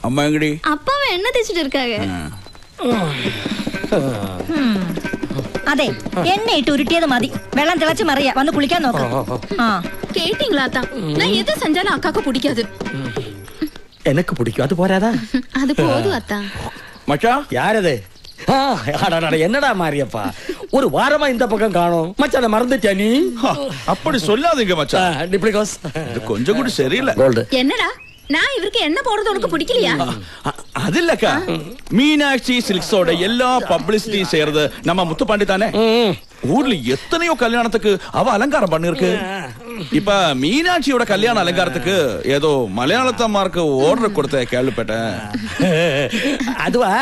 அம்மா எங்கடி? அப்பாவை என்ன தேய்ச்சிட்டு இருக்காங்க? അതെ എണ്ണ ഇട്ട് ഉരുട്ടിയത് മതി. വെള്ളം തിളച്ച് മറിയാ, വന്ന് കുളിക്കാൻ നോക്കാം. கேட்டீங்களா அத்தா? நான் எது செஞ்சாலும் அக்காக்கு பிடிக்காது. எனக்கு பிடிக்கும், அது போறாதா? அது போதும் அத்தா. மச்சான் யாரது? என்னடா மாரியப்பா, ஒரு வாரமா இந்த பக்கம் காணோம். மச்சான மறந்துட்டியா நீ? அப்படி சொல்லாதீங்க மச்சான். டிப்ளிகோஸ் இது கொஞ்சம் கூட சரியில்லை. கோல்டு என்னடா நான் இவருக்கு என்ன போடுறது உனக்கு பிடிக்கலையா? அது இல்லக்கா, மீனாட்சி சில்க்ஸோட எல்லா பப்ளிசிட்டியும் செய்யறது நம்ம முத்துப்பாண்டி தானே. ஊர்ல எத்தனையோ கல்யாணத்துக்கு அவ அலங்காரம் பண்ணிருக்கு. இப்ப மீனாட்சியோட கல்யாண அலங்காரத்துக்கு ஏதோ மலையாளத்தம்மாருக்கு ஆர்டர் கொடுத்த கேள்விப்பட்டேன். அதுவா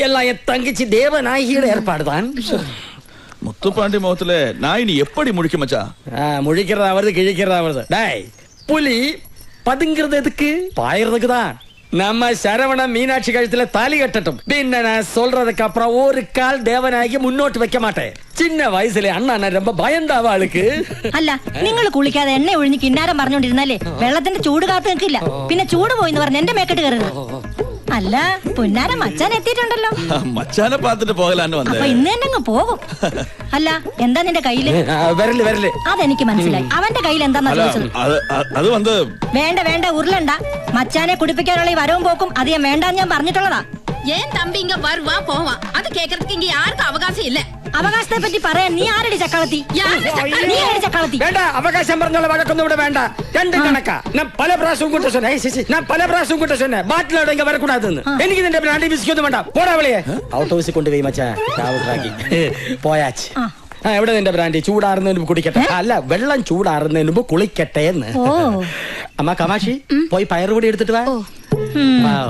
எல்லாம் என் தங்கச்சி தேவநாயகியோட ஏற்பாடுதான். முத்துப்பாண்டி முகத்துல நாய் நீ எப்படி முழிக்க மச்சா? முழிக்கிறதா வருது, கிழிக்கிறதா வருது. டாய் புலி பதுங்கிறது எதுக்கு? பாயறதுக்கு தான். நம்ம சரவண மீனாட்சி கழுத்துல தாலி கட்டட்டும். பின்ன நான் சொல்றதுக்கு அப்புறம் ஒரு கால் தேவநாயகி முன்னோட்டு வைக்க மாட்டேன். சின்ன വയസ്സിലെ അണ്ണ ரொம்ப பயந்தாവ ആൾക്ക്. അല്ല, നിങ്ങൾ കുളിക്കാതെ എണ്ണ ഒഴിഞ്ഞ് കിന്നാരം പറഞ്ഞോണ്ടിരുന്നാലേ വെള്ളത്തിന്റെ ചൂട് കാത്തു നിൽക്കില്ല. പിന്നെ ചൂട് പോയിന്ന് പറഞ്ഞ് എന്റെ മേക്കെട്ട് കയറുന്നത്. അല്ല, പുന്നാര മച്ചാൻ എത്തിയിട്ടുണ്ടല്ലോ. മച്ചാനെ പാത്തിട്ട് പോകലാന്ന് വന്നേ. അപ്പൊ ഇന്ന് തന്നെ അങ്ങ് പോകും. അല്ല, എന്താ നിന്റെ കയ്യില്? വിരല്. അതെനിക്ക് മനസ്സിലായി. അവന്റെ കയ്യിൽ എന്താന്നാ ചോദിച്ചത്? അത് വന്ന് വേണ്ട വേണ്ട, ഉരുളണ്ട. മച്ചാനെ കുടിപ്പിക്കാനുള്ള ഈ വരവും പോക്കും അധികം വേണ്ടാന്ന് ഞാൻ പറഞ്ഞിട്ടുള്ളതാ. ஏன் தம்பி இங்க வருவா போவா? அது கேக்குறதுக்கு இங்க யாருக்கும் அவகாசம் இல்ல. അവകാശത്തെ പറ്റി പറയാൻ നീ ആരടി ചക്കളത്തി? നീ ആരടി ചക്കളത്തി? വേണ്ട, അവകാശം പറഞ്ഞുള്ള വഴക്കൊന്നും ഇവിടെ വേണ്ട. രണ്ട് കണക്കാ. ഞാൻ പല പ്രാവശ്യവും കൂട്ട சொன்னேன் ബാറ്റിലോടെ ഇങ്ങ വരക്കൂടാതെന്ന്. എനിക്ക് നിന്റെ ബ്രാൻഡി ബിസ്ക്കൊന്നും വേണ്ട. പോടാ വിളിയെ. ഔട്ട് ഹൗസിൽ കൊണ്ടുപോയി മച്ചാ രാവുറാക്കി പോയാച്ച്. എവിടെ നിന്റെ ബ്രാൻഡി? ചൂടാറുന്നതിന് മുമ്പ് കുടിക്കട്ടെ. അല്ല, വെള്ളം ചൂടാറുന്നതിന് മുമ്പ് കുളിക്കട്ടെ എന്ന്. അമ്മ കമാഷി പോയി പയറുപൊടി എടുത്തിട്ട് വാ.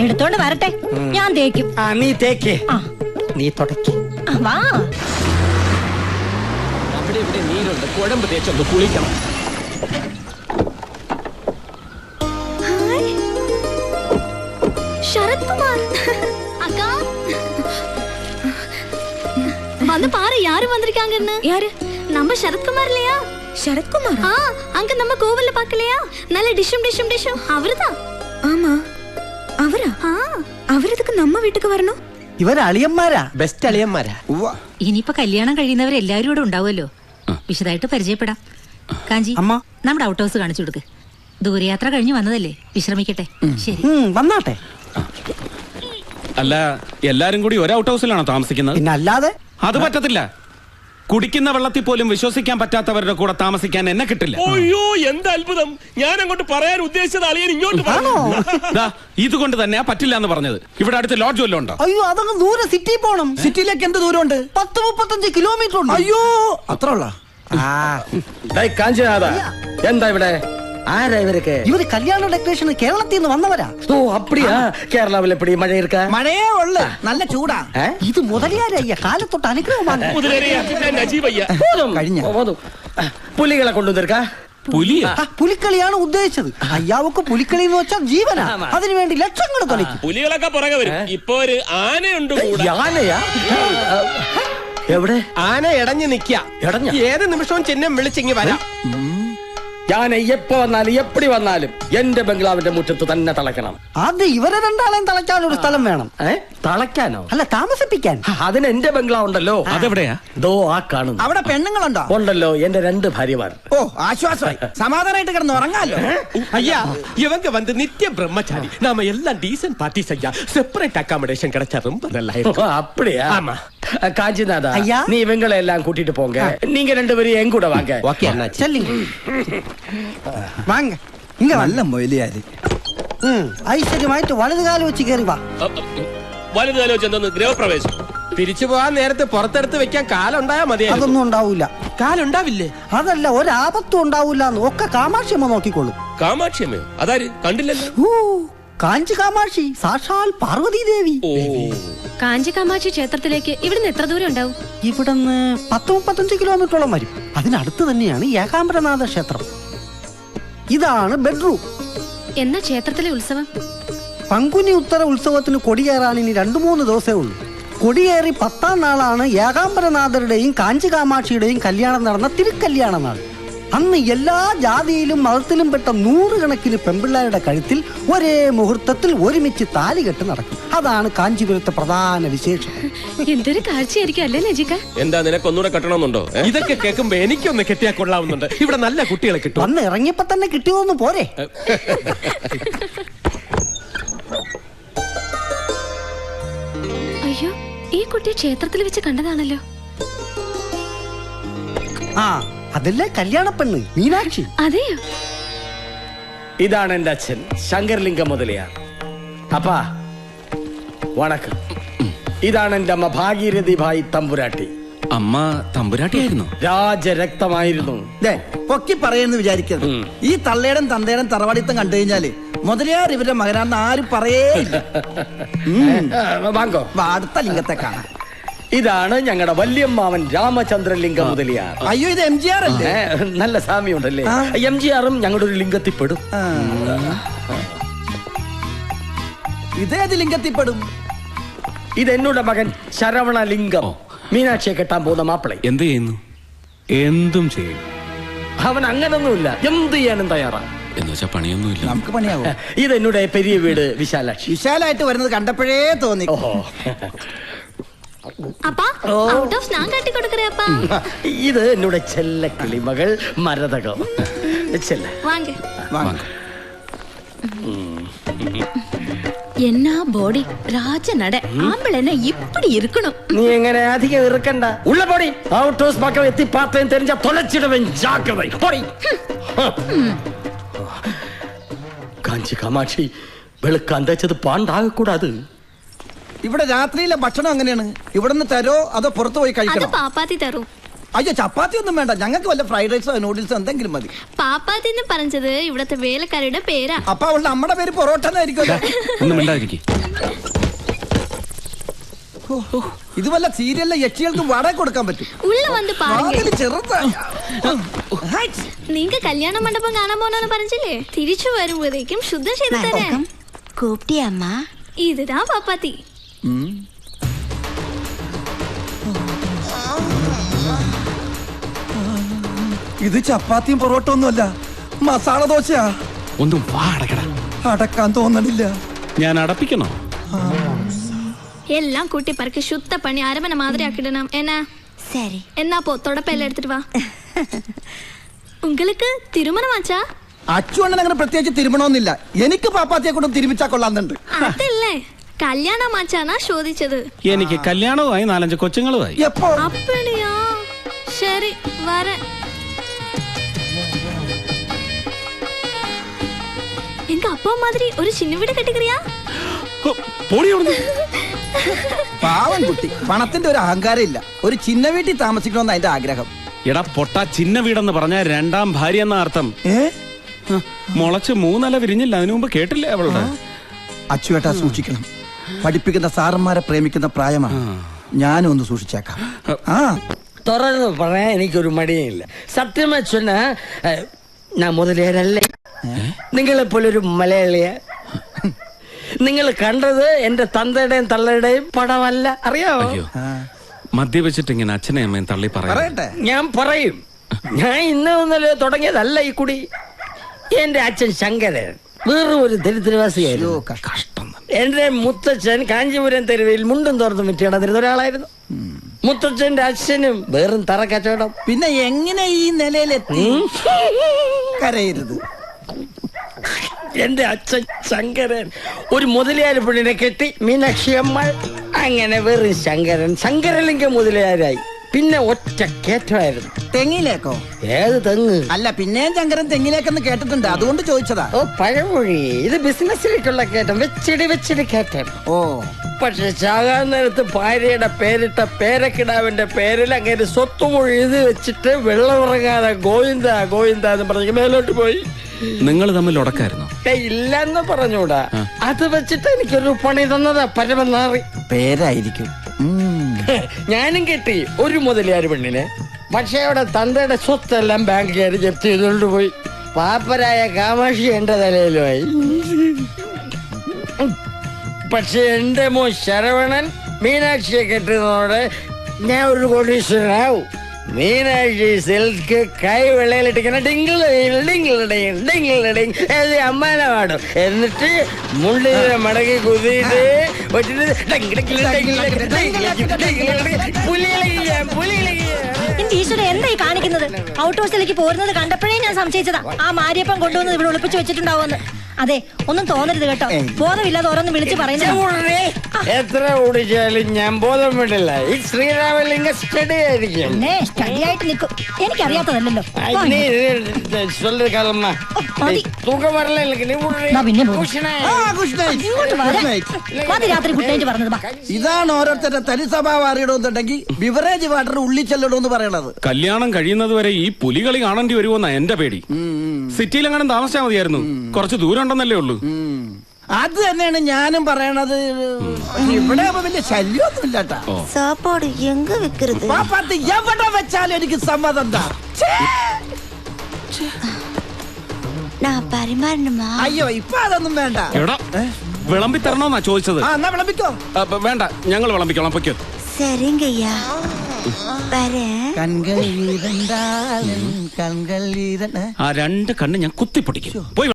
എടുത്തോണ്ട് വരട്ടെ, ഞാൻ തേക്കും. നീ തേക്ക്, നീ തുടക്കി. വാ. അവിടെ ഇവിടെ നീരുണ്ട്, കുഴമ്പ് തേച്ചൊന്ന് കുളിക്കണം. ശരത്കുമാർ அக்கா வந்து பாரு யாரு வந்திருக்காங்கன்னு. யாரு? நம்ம சரத்குமார் இல்லையா? சரத்குமார்? அங்க நம்ம கோவில்ல பார்க்கலையா? நல்ல டிஷும் அவர்தான். ஆமா, അവരാ? അവരതൊക്കെ നമ്മ വീട്ടിക്ക് വരണോ? ഇവർ അളിയന്മാരാ, ബെസ്റ്റ് അളിയന്മാരാ. ഇനിയിപ്പോ കല്യാണം കഴിയുന്നവരെല്ലാരും ഇവിടെ ഉണ്ടാവുമല്ലോ. വിശദമായിട്ട് പരിചയപ്പെടാം. കാഞ്ചി, നമ്മുടെ ഔട്ട് ഹൗസ് കാണിച്ചു കൊടുക്ക്. ദൂരയാത്ര കഴിഞ്ഞു വന്നതല്ലേ, വിശ്രമിക്കട്ടെ. ശരി, വന്നാട്ടെ. അല്ല, എല്ലാരും കൂടി ഒരു ഔട്ട് ഹൗസിലാണോ താമസിക്കുന്നത്? പിന്നെ അല്ലാതെ. അത് പറ്റത്തില്ല. കുടിക്കുന്ന വെള്ളത്തിൽ പോലും വിശ്വസിക്കാൻ പറ്റാത്തവരുടെ കൂടെ താമസിക്കാൻ എന്നെ കിട്ടില്ല. അയ്യോ, എന്ത് അത്ഭുതം! ഞാൻ അങ്ങോട്ട് പറയാൻ ഉദ്ദേശിച്ചത് അളിയൻ ഇങ്ങോട്ട് ഇതുകൊണ്ട് തന്നെയാ പറ്റില്ല എന്ന് പറഞ്ഞത്. ഇവിടെ അടുത്ത് ലോഡ്ജ് വല്ലതും ഉണ്ടോ? അയ്യോ, അതങ്ങ് ദൂരെ സിറ്റി പോണം. സിറ്റിയിലേക്ക് എന്ത് ദൂരമുണ്ട്? 10-35 കിലോമീറ്റർ ഉണ്ട്. അയ്യോ, അത്ര ഉള്ള. കാഞ്ചനാഥ, എന്താ ഇവിടെ? ആരാ ഇവരൊക്കെ? ഇവര് കല്യാണ ഡെക്കറേഷൻ കേരളത്തിൽ നിന്ന് വന്നവരാ. ഓ, അപ്പടിയാ? കേരളത്തിൽ എപ്പടി മഴ ഇരിക്ക? മഴയേ ഉള്ളു, നല്ല ചൂടാ. ഇത് മുതലിയാരയ്യ കാലത്തൊട്ട് അനുഗ്രഹമാണ്. കഴിഞ്ഞ പുലികളെ കൊണ്ടുവന്നിരിക്ക. പുലിക്കളിയാണ് ഉദ്ദേശിച്ചത്. അയ്യാവക്ക് പുലിക്കളി എന്ന് വെച്ചാൽ ജീവനാ. അതിനുവേണ്ടി ലക്ഷങ്ങൾ കളിക്കും. പുലികളൊക്കെ പുറകെ വരും. ഇപ്പൊ ഒരു ആനയുണ്ട്. ആനയാ? എവിടെ? ആന ഇടഞ്ഞു നിക്ക. ഏത് നിമിഷവും ചിഹ്നം വിളിച്ചിങ്ങി വരാം. ഞാൻ എപ്പോ വന്നാലും എപ്പടി വന്നാലും എന്റെ ബംഗ്ലാവിന്റെ മുറ്റത്ത് തന്നെ തളയ്ക്കണം. അത് ഇവരെ രണ്ടാളെയും തളയ്ക്കാൻ ഒരു സ്ഥലം വേണം. തളയ്ക്കാനോ? അല്ല, താമസിപ്പിക്കാൻ. അതിന് എന്റെ ബംഗ്ലാവ് ഉണ്ടല്ലോ. അതെവിടെയാ? ദോ ആ കാണുന്നു. അവിടെ പെണ്ണുങ്ങളുണ്ടോ? ഉണ്ടല്ലോ, എന്റെ 2 ഭാര്യമാർ. ഓ, ആശ്വാസമായി. സമാധാനമായിട്ട് കിടന്ന് ഉറങ്ങാലോ. ஐயா, இவங்க வந்து நித்திய பிரம்மச்சாரி. நாம எல்லாம் டீசன்ட் பார்ட்டிஸ் ஐயா. செப்பரேட் அகாமடேஷன் கிடைச்சா ரொம்ப நல்லா இருக்கும். அப்படியா? ஆமா. காஞ்சிநாதா, ஐயா, நீ இவங்களை எல்லாம் கூட்டிட்டு போங்க. நீங்க 2 பேரும் என் கூட வாங்க. ஓகே அண்ணாச்சி. ചെല്ലിങ് വാങ്ങ. ഇങ്ങ നല്ല മൊയിലിയാരി. ഐശ്വര്യമായിട്ട് വലതുകാലം വെച്ച് കയറി വാ. വലുതാലോ ചെന്തോന്ന് ഗൃഹപ്രവേശം. തിരിച്ചു പോകാൻ നേരത്തെ പുറത്തെടുത്ത് വെക്കാൻ കാലുണ്ടായാ മതി. അതൊന്നും ഉണ്ടാവൂല. കാലുണ്ടാവില്ലേ? അതല്ല, ഒരാപത്തും ഉണ്ടാവൂല. ഒക്കെ കാമാക്ഷിയമ്മ നോക്കിക്കോളൂ. കാമാക്ഷിയമ്മയോ? അതാര്? കണ്ടില്ലല്ലോ. കാഞ്ചി കാമാക്ഷി, സാക്ഷാൽ പാർവതി ദേവി. കാഞ്ചി കാമാക്ഷി ക്ഷേത്രത്തിലേക്ക് ഇവിടുന്ന് എത്ര ദൂരം ഉണ്ടാവും? ഇവിടുന്ന് 10-35 കിലോമീറ്ററോളം വരും. അതിനടുത്ത് തന്നെയാണ് ഏകാംബരനാഥ ക്ഷേത്രം. ഇതാണ് ബെഡ്റൂം. എന്നാ ക്ഷേത്രത്തിലെ ഉത്സവം? പങ്കുനി ഉത്തര ഉത്സവത്തിന് കൊടിയേറാൻ ഇനി 2-3 ദിവസമേ ഉള്ളൂ. കൊടിയേറി 10ാം നാളാണ് ഏകാംബരനാഥരുടെയും കാഞ്ചി കാമാക്ഷിയുടെയും കല്യാണം നടന്ന തിരുക്കല്യാണ നാൾ. അന്ന് എല്ലാ ജാതിയിലും മതത്തിലും പെട്ട 100 കണക്കിന് പെൺപിള്ളേരുടെ കഴുത്തിൽ ഒരേ മുഹൂർത്തത്തിൽ ഒരുമിച്ച് താലികെട്ട് നടക്കും. അതാണ് കാഞ്ചീപുരത്തെ പ്രധാന വിശേഷം. എന്തൊരു കാഴ്ചയായിരിക്കും അല്ലേ ലജിക? എന്താ നിനക്ക് ഒന്നുകൂടെ കെട്ടണമെന്നുണ്ടോ? ഇതൊക്കെ കേൾക്കുമ്പോ എനിക്കൊന്ന് കെട്ടിയാ കൊള്ളാവുന്നുണ്ട്. ഇവിടെ നല്ല കുട്ടികളെ കിട്ടും. വന്ന് ഇറങ്ങിയപ്പോ തന്നെ കിട്ടിയോന്ന് പോരെ. അയ്യോ, ഈ കുട്ടിയെ ക്ഷേത്രത്തിൽ വെച്ച് കണ്ടതാണല്ലോ. ആ അതല്ലേ കല്യാണ പെണ്ണ് മീനാക്ഷി. അതെയോ? ഇതാണ് എന്റെ അച്ഛൻ ശങ്കർലിംഗം മുതലിയാർ. അപ്പാ വണക്കം. ഇതാണ് എന്റെ അമ്മ ഭാഗീരഥി ഭായി തമ്പുരാട്ടി. അമ്മ തമ്പുരാട്ടിയായിരുന്നു. രാജരക്തമായിരുന്നു. പൊക്കി പറയുന്നു വിചാരിക്കരുത്. ഈ തള്ളേടം തന്തേടം തറവാടിത്തം കണ്ടു കഴിഞ്ഞാല് മുതലിയാർ ഇവരുടെ മകനാണെന്ന് ആരും പറയേ ഇല്ല. വാങ്ങോ, അടുത്ത ലിംഗത്തെ കാണാം. ഇതാണ് ഞങ്ങളുടെ വല്യമ്മാവൻ രാമചന്ദ്രലിംഗം മുതലിയാർ. അയ്യോ, ഇത് MGR അല്ലേ? നല്ല സാമ്യമുണ്ടല്ലേ? MGRും ഞങ്ങളുടെ ഒരു ലിംഗത്തിൽപ്പെടും. ഇതേത് ലിംഗത്തിൽപ്പെടും? ഇത് എന്നോട് മകൻ ശരവണലിംഗം, മീനാക്ഷിയെ കെട്ടാൻ പോകുന്ന മാപ്പിളെ. എന്ത് ചെയ്യുന്നു? എന്തും ചെയ്യും. അവൻ അങ്ങനൊന്നുമില്ല, എന്ത് ചെയ്യാനും തയ്യാറാണ്. എന്ന് വെച്ചാ പണിയൊന്നുമില്ല. നമുക്ക് പണിയാവും. ഇത് എന്നോട് പെരിയ വീട് വിശാലാക്ഷി. വിശാലായിട്ട് വരുന്നത് കണ്ടപ്പോഴേ തോന്നി. ഓഹോ, അപ്പാ ഔട്ട് ഓഫ് സ്നാൻ കാട്ടി കൊടുക്കറേ അപ്പാ. ഇത് എന്നോട് ചെല്ല കിളിമകൾ മരതകം. ചെല്ല വാങ്ങ വാങ്ങ്. എന്നാ ബോഡി രാജ നട ആമ്പിളെന്നെ ഇപ്പടി ഇരിക്കണം. നീ എങ്ങനെ അധികം ഇറുക്കണ്ട. ഉള്ള പൊടി ഔട്ട് ഹൗസ് പക്കം എത്തി പാത്തേം തെരഞ്ഞ തൊലച്ചിടവൻ ജാഗ്രത. പൊടി കാഞ്ചി കാമാക്ഷി വെളുക്കാൻ തേച്ചത് പാണ്ടാകക്കൂടാത്. ഇവിടെ രാത്രിയിലെ ഭക്ഷണം അങ്ങനെയാണ്. ഇവിടുന്ന് തരോ അതോ പുറത്തു പോയി അത് കഴിക്കണം? പാപ്പാത്തി തരും. അയ്യോ, ചപ്പാത്തി ഒന്നും വേണ്ട. ഞങ്ങൾക്ക് വല്ല ഫ്രൈഡ് റൈസോ നൂഡിൽസോ എന്തെങ്കിലും മതി. പാപ്പാത്തി എന്ന് പറഞ്ഞത് ഇവിടത്തെ വേലക്കാരുടെ പേരാ. അപ്പൊ അവളുടെ അമ്മയുടെ പേര് പൊറോട്ട എന്നായിരിക്കുമല്ലോ. ഒന്നും മിണ്ടാതിരിക്കും. ഇത് വല്ല സീരിയലിലെ യക്ഷികൾക്ക് വാടക കൊടുക്കാൻ പറ്റും. ഉള്ള വന്ന് പാരുങ്ക. വാതില് ചെറുതാ. നിങ്ങക്ക് കല്യാണ മണ്ഡപം കാണാൻ പോണെന്ന് പറഞ്ഞില്ലേ? തിരിച്ചു വരുമ്പോഴേക്കും ശുദ്ധം ചെയ്ത് തരാൻ. കൂപ്പിട്ടിയമ്മ. ഇതാ പാപ്പാത്തി. ഇത് ചപ്പാത്തിയും പൊറോട്ട ഒന്നുമല്ല, മസാല ദോശയാ. ഒന്നും വാടകട. അടക്കാൻ തോന്നണില്ല. ഞാൻ അടപ്പിക്കണോ? എല്ലാം കൂട്ടി പറക്കി ശുദ്ധ പണി അരമന മാതിരി ആക്കിടണം. എന്നാ சரி. എന്നാ പോ തുടപ്പെല്ലാം എടുത്തിട്ട് വാ. உங்களுக்கு തിരുമണം ആച്ചാ? അച്ചുവണ്ണൻ അങ്ങനെ പ്രത്യേകിച്ച് തിരുമണമെന്നില്ല. എനിക്ക് പാപ്പാത്തിയെ കൊണ്ടും തിരുമിച്ചാ കൊള്ളാന്നുണ്ട്. അതല്ലേ കല്യാണം ആച്ചാനാ ചോദിച്ചത്. എനിക്ക് കല്യാണവുമായി 4-5 കൊച്ചുങ്ങളുമായി. എപ്പോ? അപ്പടിയാ, ശരി വര. എങ്ക அப்பா மாதிரி ഒരു ചിന്ന വീട് കെട്ടിക്കറിയാ? പാവം കുട്ടി, പണത്തിന്റെ ഒരു അഹങ്കാരം ഇല്ല. ഒരു ചിന്ന വീട്ടിൽ താമസിക്കണമെന്ന് അതിന്റെ ആഗ്രഹം. എടാ പൊട്ട, ചിന്ന വീടെന്ന് പറഞ്ഞ 2ാം ഭാര്യ എന്ന അർത്ഥം. മുളച്ച് 3 ഇല വിരിഞ്ഞില്ല. അതിനു മുമ്പ് കേട്ടില്ലേ അവളുടെ? അച്ചുവേട്ടാ സൂക്ഷിക്കണം. പഠിപ്പിക്കുന്ന സാറന്മാരെ പ്രേമിക്കുന്ന പ്രായമാണ്. ഞാനും ഒന്ന് സൂക്ഷിച്ചേക്കാം. തുറന്ന് പറയാൻ എനിക്കൊരു മടിയില്ല. സത്യമായി சொன்ன ഞാൻ മുതലേരല്ലേ. നിങ്ങളെപ്പോലൊരു മലയാളിയ. നിങ്ങൾ കണ്ടത് എന്റെ തന്തയുടെയും തള്ളയുടെയും പടമല്ല, അറിയാമോ? മദ്യവെച്ചിട്ട് ഇങ്ങനെ അച്ഛനെ അമ്മയും തള്ളി പറയട്ടെ? ഞാൻ പറയും. ഞാൻ ഇന്നലെ തുടങ്ങിയതല്ല ഈ കുടി. എന്റെ അച്ഛൻ ശങ്കരൻ വേറെ ഒരു ദരിദ്രവാസിയായിരുന്നു. കഷ്ടം. എന്റെ മുത്തച്ഛൻ കാഞ്ചീപുരം തെരുവിൽ മുണ്ടും തോർത്തും വിറ്റ് നടന്നിരുന്ന ഒരാളായിരുന്നു. മുത്തച്ഛന്റെ അച്ഛനും വേറും തറ കച്ചവടം. പിന്നെ എങ്ങനെ ഈ നിലയിലെത്തി? കരയരുത്. എന്റെ അച്ഛൻ ശങ്കരൻ ഒരു മുതലയാർ പെണ്ണിനെ കെട്ടി, മീനാക്ഷി അമ്മ. അങ്ങനെ വെറും ശങ്കരലിംഗം മുതലയാരായി. പിന്നെ ഒറ്റ കേറ്റമായിരുന്നു. തെങ്ങിലേക്കോ? ഏത് തെങ്ങ്? അല്ല, പിന്നെയും ശങ്കരൻ തെങ്ങിലേക്കെന്ന് കേട്ടിട്ടുണ്ട്, അതുകൊണ്ട് ചോദിച്ചതാ. ഓ പഴമൊഴി. ഇത് ബിസിനസ്സിലേക്കുള്ള കയറ്റം. വെച്ചിടി കയറ്റം. ഓ, പക്ഷെ ചാകാൻ നേരത്ത് ഭാര്യയുടെ പേരിട്ട പേരക്കിടാവിന്റെ പേരിൽ അങ്ങനെ സ്വത്തുമൊഴി എഴുതി വെച്ചിട്ട് വെള്ളമിറങ്ങാതെ ഗോവിന്ദ എന്ന് പറഞ്ഞ് മേലോട്ട് പോയി. നിങ്ങൾ തമ്മിൽ ഉടക്കായിരുന്നു? ഇല്ലെന്ന് പറഞ്ഞൂടാ. അത് വെച്ചിട്ട് എനിക്കൊരു പണി തന്നതാ പരമനാറി. പേരായിരിക്കും. ഞാനും കെട്ടി ഒരു മുതലിയാർ പെണ്ണിനെ. പക്ഷെ അവിടെ തന്തയുടെ സ്വത്തെല്ലാം ബാങ്കുകാർ ജപ്തി ചെയ്തുകൊണ്ട് പോയി. പാപ്പരായ കാമാക്ഷി എന്റെ തലയിലുമായി. പക്ഷെ എന്റെ മോൻ ശരവണൻ മീനാക്ഷിയെ കെട്ടുന്നതോടെ ഞാൻ ഒരു കോടീശ്വരനാവും. മീനാക്ഷി സിൽക്ക് കൈ വെള്ളയിലിട്ടിങ്ങനെ ഡിങ്കിൾ ഡിങ്കിൾ ഡിങ്കിൾ ഡിങ് അമ്മാന പാടും. എന്നിട്ട് മുള്ളിനെ മടക്കി കുതിയിട്ട് എന്റെ ഈശ്വര എന്തായി കാണിക്കുന്നത്? ഔട്ട് ഹൗസിലേക്ക് പോരുന്നത് കണ്ടപ്പോഴേ ഞാൻ സംശയിച്ചതാ ആ മാരിയപ്പം കൊണ്ടുവന്ന് ഇവിടെ ഒളിപ്പിച്ചു വെച്ചിട്ടുണ്ടാവുമെന്ന്. അതെ, ഒന്നും തോന്നരുത് കേട്ടോ. ബോധമില്ലാതെ ഓരോന്നും വിളിച്ച് പറയുന്നത്. എത്ര ഓടിച്ചാലും ഞാൻ ബോധം വിടില്ല. ഈ ശ്രീരാമലിംഗ സ്റ്റഡി ആയിരിക്കും. സ്റ്റഡി ആയിട്ട് നിൽക്കും. എനിക്കറിയാത്തതല്ലോ. തൂക്കം വരല രാത്രി ഗുഡ് നൈറ്റ് പറഞ്ഞത്. ഇതാണ് ഓരോരുത്തരുടെ തനി സ്വഭാവം അറിയണമെന്നുണ്ടെങ്കിൽ ബിവറേജ് വാട്ടർ ഉള്ളിൽ ചെല്ലണമെന്ന് പറയണത്. കല്യാണം കഴിയുന്നത് വരെ ഈ പുലികളി കാണേണ്ടി വരുമോന്നാ എന്റെ പേടി. സിറ്റിയിലെങ്ങാനും താമസിച്ചാൽ മതിയായിരുന്നു. കുറച്ച് ദൂരം ഉണ്ടെന്നല്ലേ ഉള്ളൂ. അത് തന്നെയാണ് ഞാനും പറയണത്. ഇവിടെ വലിയ ശല്യമൊന്നുമില്ല കേട്ടാ. സാപ്പാട് എങ്ക വെക്കരുത്. എവിടെ വെച്ചാലും എനിക്ക് സമ്മതം എന്താ. അയ്യോ ഇപ്പൊ അതൊന്നും വേണ്ട. എടാ വിളമ്പി തരണോന്നാ ചോദിച്ചത്. എന്നാ വിളമ്പിക്കോ. വേണ്ട, ഞങ്ങൾ വിളമ്പിക്കോളാം. പൊയ്ക്കോ. சரிங்கய்யா കൺകൾ കൺകൾ ആ രണ്ട് കണ്ണ് ഞാൻ കുത്തിപ്പൊട്ടിക്കും. പോയി